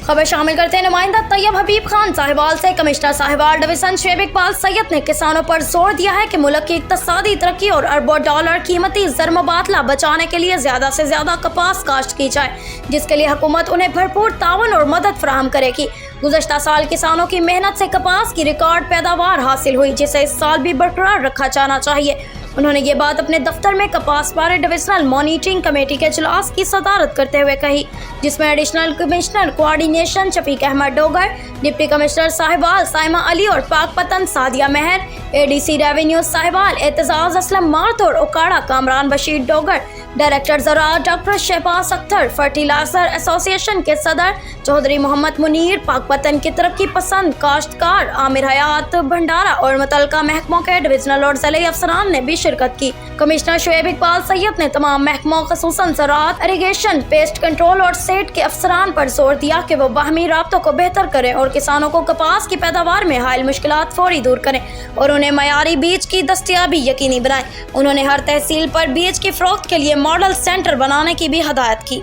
खबर शामिल करते हैं नुमाइंदा तैयब हबीब खान साहिवाल से कमिश्नर साहिवाल डिवीजन शुएब इकबाल सैयद ने किसानों पर जोर दिया है कि मुल्क की इक्तसादी तरक्की और अरबों डॉलर कीमती ज़र-मुबादला बचाने के लिए ज़्यादा से ज़्यादा कपास काश्त की जाए, जिसके लिए हुकूमत उन्हें भरपूर तावन और मदद फराहम करेगी। गुज़श्ता साल किसानों की मेहनत से कपास की रिकॉर्ड पैदावार हासिल हुई, जिसे इस साल भी बरकरार रखा जाना चाहिए। उन्होंने ये बात अपने दफ्तर में कपास बारे डिविजनल मॉनिटरिंग कमेटी के इजलास की सदारत करते हुए कही, जिसमें additional commissioner coordination Shafiq Ahmad Dogar, deputy commissioner Sahiwal Saima Ali और पाकपतन सादिया मेहर, एडीसी रेवेन्यू साहिवाल एतजाज असलम मारतोड़ उकाड़ा कामरान बशीर डोगर, डायरेक्टर ज़राअत doctor Shahbaz Akhtar, fertilizer association के सदर चौधरी मोहम्मद मुनीर, पाकपतन की तरक्की पसंद काश्तकार आमिर हयात भंडारा और मुतल्लिका महकमों के डिविजनल और ज़िले अफसरान ने भी शिरकत की। कमिश्नर शुएब इकबाल सैयद ने तमाम महकमों खसूसन ज़राअत, इरिगेशन, पेस्ट कंट्रोल और सेट के अफसरान पर जोर दिया कि वो बाहमी राब्तों को बेहतर करें और किसानों को कपास की पैदावार में हायल मुश्किलात फौरी दूर करें और उन्हें मयारी बीज की दस्तयाबी यकीनी बनाएं। उन्होंने हर तहसील पर बीज की फरोख्त के लिए मॉडल सेंटर बनाने की भी हदायत की।